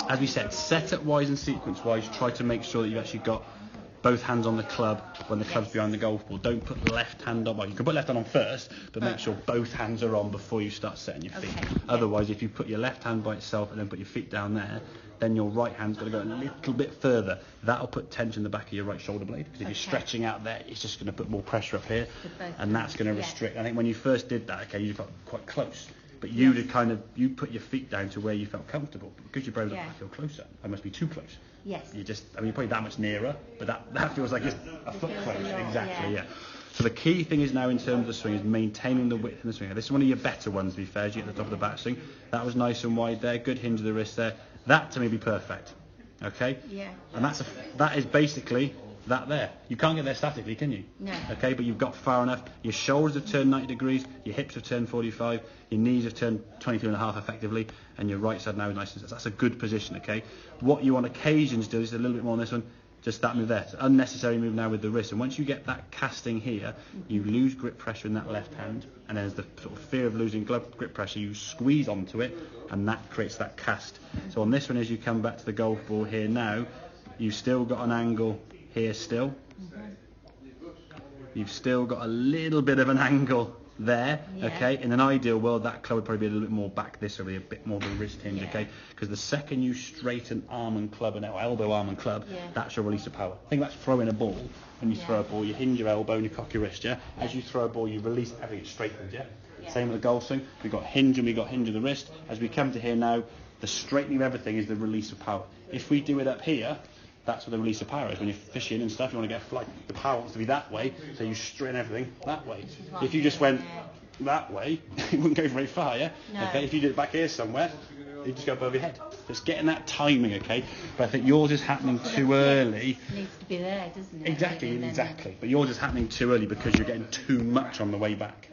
As we said, setup wise and sequence wise, try to make sure that you've actually got both hands on the club when the club's behind the golf ball. Don't put left hand on. Well, you can put left hand on first, but make sure both hands are on before you start setting your feet. Otherwise, if you put your left hand by itself and then put your feet down there, then your right hand's got to go a little bit further. That'll put tension in the back of your right shoulder blade, because if you're stretching out there, it's just going to put more pressure up here, and that's going to restrict. I think when you first did that, you got quite close. But you you put your feet down to where you felt comfortable, because your brain was like, I feel closer. I must be too close. Yes. You're probably that much nearer, but that feels like just a foot close. Exactly, yeah. So the key thing is now in terms of the swing is maintaining the width in the swing. This is one of your better ones, to be fair, as you get the top of the backswing. That was nice and wide there, good hinge of the wrist there. That to me would be perfect. Okay? Yeah. And that is basically that there. You can't get there statically, can you? No. Okay, but you've got far enough. Your shoulders have turned 90 degrees, your hips have turned 45, your knees have turned 22 and a half effectively, and your right side now is nice. That's a good position, okay? What you on occasions do is a little bit more on this one, just that move there. It's an unnecessary move now with the wrist. And once you get that casting here, you lose grip pressure in that left hand, and then there's the sort of fear of losing grip pressure, you squeeze onto it, and that creates that cast. So on this one, as you come back to the golf ball here now, you've still got an angle here still. You've still got a little bit of an angle there, okay? In an ideal world, that club would probably be a little bit more back this way, a bit more of a wrist hinge, okay? Because the second you straighten arm and club, and elbow, arm and club, that's your release of power. Think about throwing a ball. When you throw a ball, you hinge your elbow and you cock your wrist, yeah? As you throw a ball, you release everything straightened, yeah? Same with the golf swing. We've got hinge and we've got hinge of the wrist. As we come to here now, the straightening of everything is the release of power. If we do it up here, that's where the release of power is. When you're fishing and stuff, you want to get flight. The power wants to be that way, so you straighten everything that way. If you just went that way, it wouldn't go very far, yeah? No. Okay, if you did it back here somewhere, you just go above your head. It's getting that timing, okay? But I think yours is happening too early. It needs to be there, doesn't it? Exactly. But yours is happening too early because you're getting too much on the way back.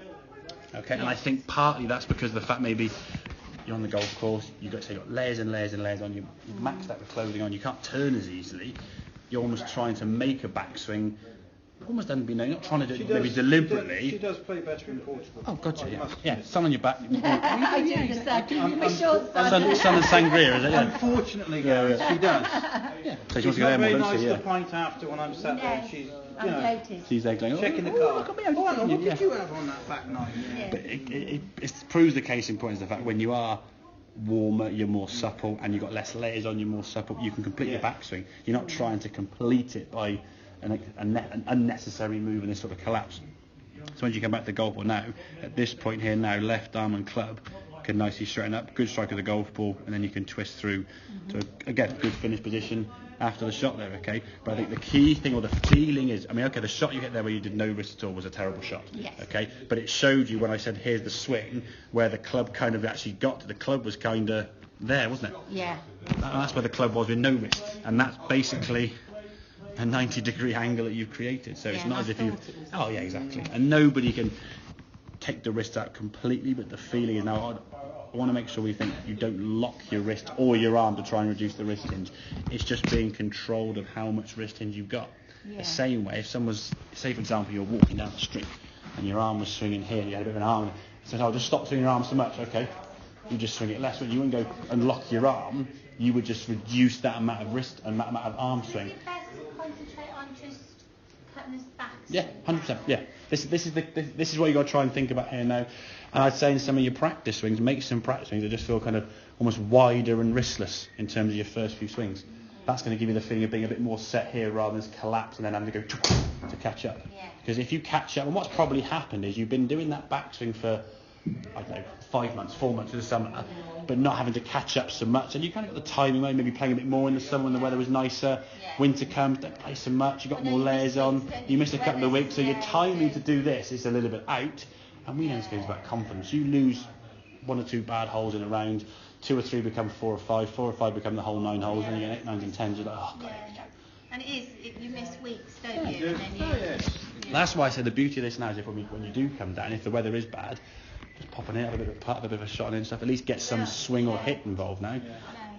Okay, and I think partly that's because of the fact maybe you're on the golf course, you've got layers and layers and layers on, you've maxed out the clothing on, you can't turn as easily. You're almost trying to make a backswing, almost unbeknown, not trying to do it maybe deliberately. She does play better in Portugal. Oh, gotcha, yeah. Sun on your back. I do understand. Sun and sangria, is it? Yeah. Unfortunately, Gary, she does. Yeah. So she She's wants to go not there very more, nice doesn't she? to point after when I'm sat there and she's, she's there going, checking the car. Look at me, What did you have on that back nine? Yeah. But it proves the case in point is the fact when you are warmer, you're more supple, and you've got less layers on, you're more supple, you can complete your backswing. You're not trying to complete it by an unnecessary move and this sort of collapse. So once you come back to the golf ball now, at this point here now, left arm and club can nicely straighten up, good strike of the golf ball, and then you can twist through to, again, good finish position after the shot there, okay? But I think the key thing or the feeling is, the shot you hit there where you did no wrist at all was a terrible shot, okay? But it showed you when I said, here's the swing, where the club kind of actually got to. The club was kind of there, wasn't it? Yeah. That's where the club was with no wrist, and that's basically a 90-degree angle that you've created. So it's not as if you... Oh, yeah, exactly. And nobody can take the wrist out completely, but the feeling is now... I want to make sure we think you don't lock your wrist or your arm to try and reduce the wrist hinge. It's just being controlled of how much wrist hinge you've got. The same way, if someone's... Say, for example, you're walking down the street and your arm was swinging here and you had a bit of an arm... So I'll just stop swinging your arm so much, okay? You just swing it less. When you wouldn't go and lock your arm, you would just reduce that amount of wrist and that amount of arm swing. Concentrate on just cutting his back. Yeah, 100%. Yeah, this is what you got to try and think about here now. And I'd say in some of your practice swings, make some practice swings that just feel kind of almost wider and wristless in terms of your first few swings. That's going to give you the feeling of being a bit more set here rather than collapse and then having to go to catch up. Because if you catch up, and what's probably happened is you've been doing that backswing for, I don't know, 5 months, 4 months of the summer, but not having to catch up so much. And you kind of got the timing, maybe playing a bit more in the summer when the weather was nicer. Winter comes, don't play so much. You got more layers on. You missed a couple of weeks, so your timing to do this is a little bit out. And we know this game's about confidence. You lose 1 or 2 bad holes in a round, 2 or 3 become 4 or 5, 4 or 5 become the whole 9 holes, and you get 8, 9 and 10s. You're like, oh god, here we go. And you miss weeks, don't you? And then That's why I said the beauty of this now is if when you do come down, if the weather is bad, just pop in it, have a bit of a shot and stuff. At least get some swing or hit involved now.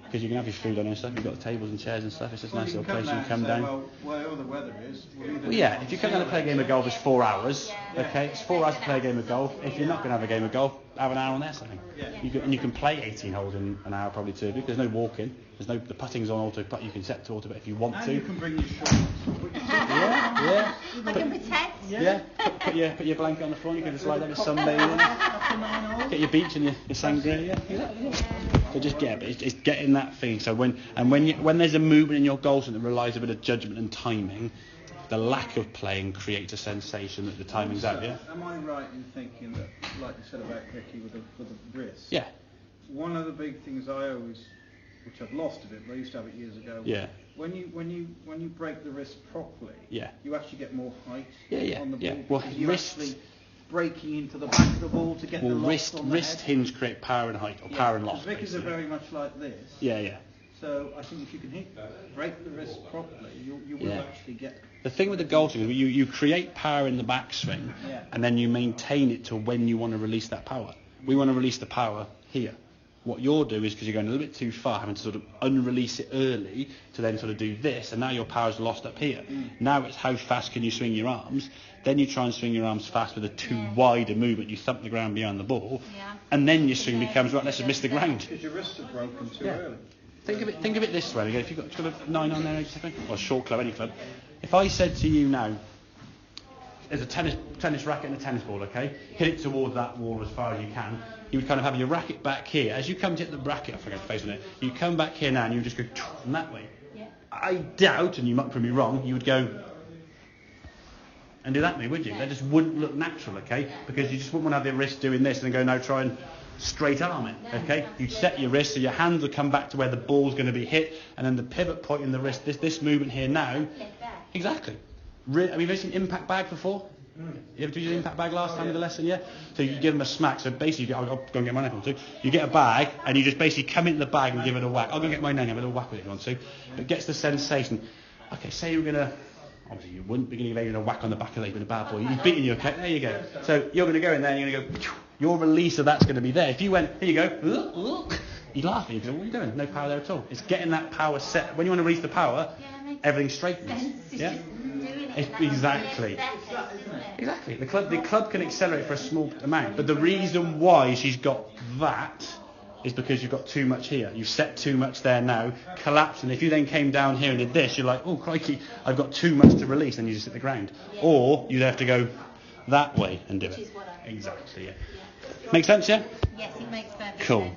because you can have your food on and stuff. You've got the tables and chairs and stuff. It's just a nice little place. You can come down. Well, wherever the weather is. Well, yeah, if you come down to play a game of golf, it's 4 hours. Okay, it's 4 hours to play a game of golf. If you're not going to have a game of golf, have an hour on there something. And you can play 18 holes in an hour probably too. Because there's no walking. The putting's on auto putt. You can set to auto putt if you want to. And you can bring your shorts. Yeah. We can protect. Yeah. Put your blanket on the floor. You can just lie there with sunbathing. Get your beach and your sangria. Yeah. So just it's getting that thing. So when there's a movement in your golf swing that relies on a bit of judgment and timing, the lack of playing creates a sensation that the timing's out. Yeah. Am I right in thinking that, like you said about Vicky with the wrist? Yeah. One of the big things I always, which I've lost a bit, but I used to have it years ago. Yeah. When you break the wrist properly, yeah, you actually get more height on the ball. Yeah. Well, you're actually breaking into the back of the ball to get the loft on the wrist head. hinge create power and height, or power and loft. Vicky's are very much like this. Yeah. So I think if you can break the wrist properly, you will actually get. The thing with the golf swing is you create power in the backswing, and then you maintain it to when you want to release that power. We want to release the power here. What you'll do is, because you're going a little bit too far, having to sort of unrelease it early to then sort of do this, and now your power's lost up here. Now it's how fast can you swing your arms. Then you try and swing your arms fast with a too wide a movement. You thump the ground behind the ball, and then your swing becomes, right, let's just miss the ground. Because your wrists are broken too early. Think of it this way. Again, if you've got a 9 on there, or a short club, any club. If I said to you now, there's a tennis racket and a tennis ball, okay? Hit it towards that wall as far as you can. You would kind of have your racket back here. As you come to hit the racket, I forget to face on it, you come back here now and you just go from that way. Yeah. I doubt, and you might prove me wrong, you would go and do that way, would you? That just wouldn't look natural, okay? Because you just wouldn't want to have your wrist doing this and then go, now try and straight arm it, okay? You'd set your wrist so your hands would come back to where the ball's going to be hit, and then the pivot point in the wrist, this movement here now, exactly. Have you ever seen impact bag before? You ever used an impact bag last time with the lesson, yeah? So you give them a smack. So basically, I'll go and get my knife on too. You get a bag, and you just basically come into the bag and give it a whack. I'll go and get my knife and have a little whack with it if you want to. But it gets the sensation. Okay, say you were going to... Obviously, you wouldn't be going to give a whack on the back of the leg with a bad boy. He's beating you, okay? There you go. So you're going to go in there, and you're going to go... Your release of that's going to be there. If you went, here you go, you'd laugh at you because what are you doing? No power there at all. It's getting that power set. When you want to release the power, everything straightens. Yeah? Exactly. Exactly. The club can accelerate for a small amount, but the reason why she's got that is because you've got too much here. You've set too much there now, collapsing. If you then came down here and did this, you're like, oh crikey, I've got too much to release, and you just hit the ground. Or you'd have to go that way and do it. Exactly. Yeah. Make sense? Yeah. Yes, it makes perfect sense. Cool.